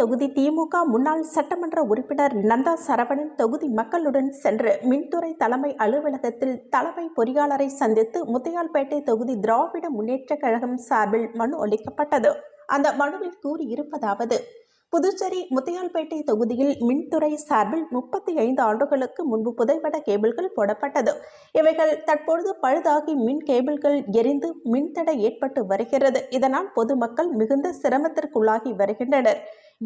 தொகுதி திமுக முன்னாள் சட்டமன்ற உறுப்பினர் நந்தா சரவணன் தொகுதி மக்களுடன் சென்று மின்துறை தலைமை அலுவலகத்தில் தலைமை பொறியாளரை சந்தித்து முத்தையால்பேட்டை தொகுதி திராவிட முன்னேற்றக் கழகம் சார்பில் மனு அளிக்கப்பட்டது. அந்த மனுவில் கூறியிருப்பதாவது: புதுச்சேரி முத்தையால்பேட்டை தொகுதியில் மின்துறை சார்பில் 35 ஆண்டுகளுக்கு முன்பு புதைவட கேபிள்கள் போடப்பட்டது. இவைகள் தற்பொழுது பழுதாகி மின் கேபிள்கள் எரிந்து மின்தடை ஏற்பட்டு வருகிறது. இதனால் பொதுமக்கள் மிகுந்த சிரமத்திற்குள்ளாகி வருகின்றனர்.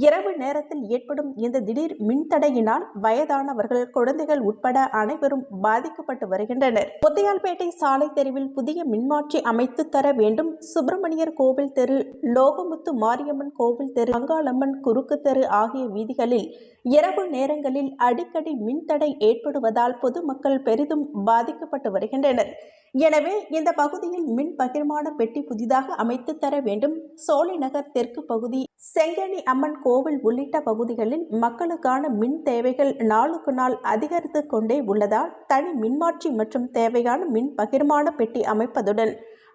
இரவு நேரத்தில் ஏற்படும் இந்த திடீர் மின்தடையினால் வயதானவர்கள், குழந்தைகள் உட்பட அனைவரும் பாதிக்கப்பட்டு வருகின்றனர். முத்தையால்பேட்டை சாலை தெருவில் புதிய மின்மாற்றி அமைத்து தர வேண்டும். சுப்பிரமணியர் கோவில் தெரு, லோகமுத்து மாரியம்மன் கோவில் தெரு, அங்காளம்மன் குறுக்கு தெரு ஆகிய வீதிகளில் இரவு நேரங்களில் அடிக்கடி மின்தடை ஏற்படுவதால் பொதுமக்கள் பெரிதும் பாதிக்கப்பட்டு வருகின்றனர். எனவே இந்த பகுதியில் மின் பகிர்மான பெட்டி புதிதாக அமைத்து தர வேண்டும். சோலைநகர் தெற்கு பகுதி, செங்கேணி அம்மன் கோவில் உள்ளிட்ட பகுதிகளில் மக்களுக்கான மின் தேவைகள் நாளுக்கு நாள் அதிகரித்து கொண்டே உள்ளதால் தனி மின்மாற்றி மற்றும் தேவையான மின் பகிர்மான பெட்டி அமைப்பதுடன்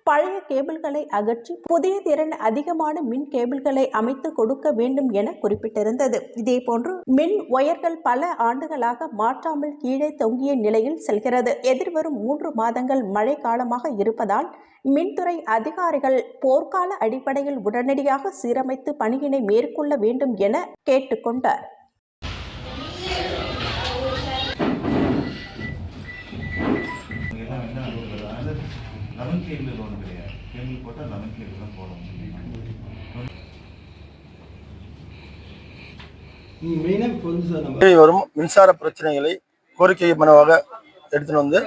பழைய கேபிள்களை அகற்றி புதிய திறன் அதிகமான மின் கேபிள்களை அமைத்து கொடுக்க வேண்டும் என குறிப்பிட்டிருந்தது. இதேபோன்று மின் ஒயர்கள் பல ஆண்டுகளாக மாற்றாமல் கீழே தொங்கிய நிலையில் செல்கிறது. எதிர்வரும் 3 மாதங்கள் மழை காலமாக இருப்பதால் மின்துறை அதிகாரிகள் போர்க்கால அடிப்படையில் உடனடியாக சீரமைத்து பணியினை மேற்கொள்ள வேண்டும் என கேட்டுக்கொண்டார். வரும் மின்சார பிரச்சனைகளை கோரிக்கை மனுவாக எடுத்துட்டு வந்து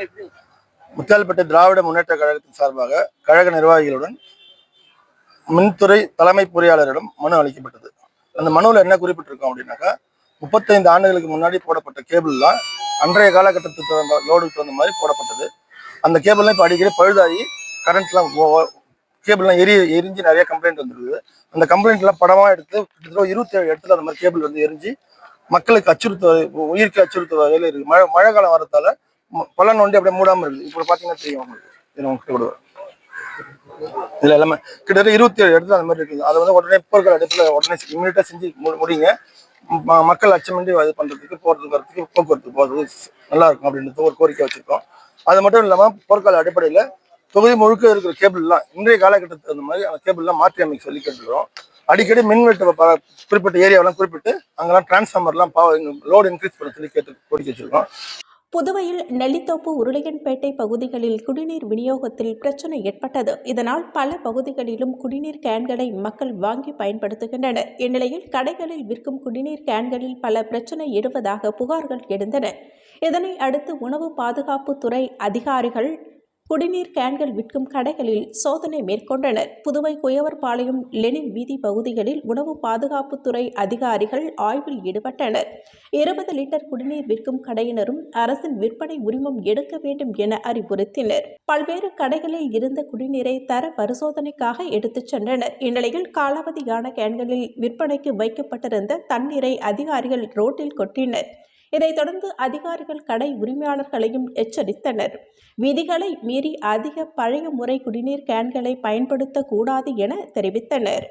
முத்தையால்பேட்டை திராவிட முன்னேற்ற கழகத்தின் சார்பாக கழக நிர்வாகிகளுடன் மின்துறை தலைமை பொறியாளரிடம் மனு அளிக்கப்பட்டது. அந்த மனுவில் என்ன குறிப்பிட்டிருக்கோம் அப்படின்னாக்கா, 35 ஆண்டுகளுக்கு முன்னாடி போடப்பட்ட கேபிள்லாம் அன்றைய காலகட்டத்துக்கு லோடுக்கு தகுந்த மாதிரி போடப்பட்டது. அந்த கேபிள்லாம் இப்போ அடிக்கடி பழுதாகி கரண்ட்லாம் கேபிள்லாம் எரிஞ்சு நிறைய கம்ப்ளைண்ட் வந்துருக்குது. அந்த கம்ப்ளைண்ட்லாம் படமாக எடுத்து கிட்டத்தட்ட 27 இடத்துல அந்த மாதிரி கேபிள் வந்து எரிஞ்சு மக்களுக்கு உயிருக்கு அச்சுறுத்த வகையில் இருக்குது. மழை காலம் வரதால பல நோண்டி அப்படியே மூடாமல் இருக்குது. இப்போ பார்த்தீங்கன்னா தெரியும் உங்களுக்கு. இதில் எல்லாமே கிட்டத்தட்ட 27 இடத்துல அந்த மாதிரி இருக்குது. அதை வந்து உடனே போர்க்கால இடத்துல உடனே இமீடியட்டாக செஞ்சு முடிங்க. மக்கள் அச்சமின்றி இது பண்ணுறதுக்கு வரதுக்கு போக்குவரத்து போகிறது நல்லா இருக்கும் அப்படின்றது ஒரு கோரிக்கை வச்சுருக்கோம். அது மட்டும் இல்லாமல் போர்க்கால அடிப்படையில் தொகுதி முழுக்க இருக்கிற கேபிள்லாம் இன்றைய காலகட்டத்துக்கு அந்த மாதிரி அந்த கேபிள்லாம் மாற்றி அமைக்க சொல்லி கேட்டுக்கிறோம். அடிக்கடி மின்வெட்டு குறிப்பிட்ட ஏரியாவெல்லாம் குறிப்பிட்டு அங்கெல்லாம் டிரான்ஸ்ஃபார்மர்லாம் லோடு இன்க்ரீஸ் பண்ண சொல்லி கோரிக்கை வச்சிருக்கோம். புதுவையில் நெல்லித்தோப்பு, உருளையன்பேட்டை பகுதிகளில் குடிநீர் விநியோகத்தில் பிரச்சனை ஏற்பட்டது. இதனால் பல பகுதிகளிலும் குடிநீர் கேன்களை மக்கள் வாங்கி பயன்படுத்துகின்றனர். இந்நிலையில் கடைகளில் விற்கும் குடிநீர் கேன்களில் பல பிரச்சனை எழுவதாக புகார்கள் எழுந்தன. இதனை அடுத்து உணவு பாதுகாப்புத்துறை அதிகாரிகள் குடிநீர் கேன்கள் விற்கும் கடைகளில் சோதனை மேற்கொண்டனர். புதுவை குயவர்பாளையம், லெனின் வீதி பகுதிகளில் உணவு பாதுகாப்புத்துறை அதிகாரிகள் ஆய்வில் ஈடுபட்டனர். 20 லிட்டர் குடிநீர் விற்கும் கடையினரும் அரசின் விற்பனை உரிமம் எடுக்க வேண்டும் என அறிவுறுத்தினர். பல்வேறு கடைகளில் இருந்த குடிநீரை தர பரிசோதனைக்காக எடுத்துச் சென்றனர். இந்நிலையில் காலாவதியான கேன்களில் விற்பனைக்கு வைக்கப்பட்டிருந்த தண்ணீரை அதிகாரிகள் ரோட்டில் கொட்டினர். இதைத் தொடர்ந்து அதிகாரிகள் கடை உரிமையாளர்களையும் எச்சரித்தனர். விதிகளை மீறி அதிக பழைய முறை குடிநீர் கேன்களை பயன்படுத்தக்கூடாது என தெரிவித்தனர்.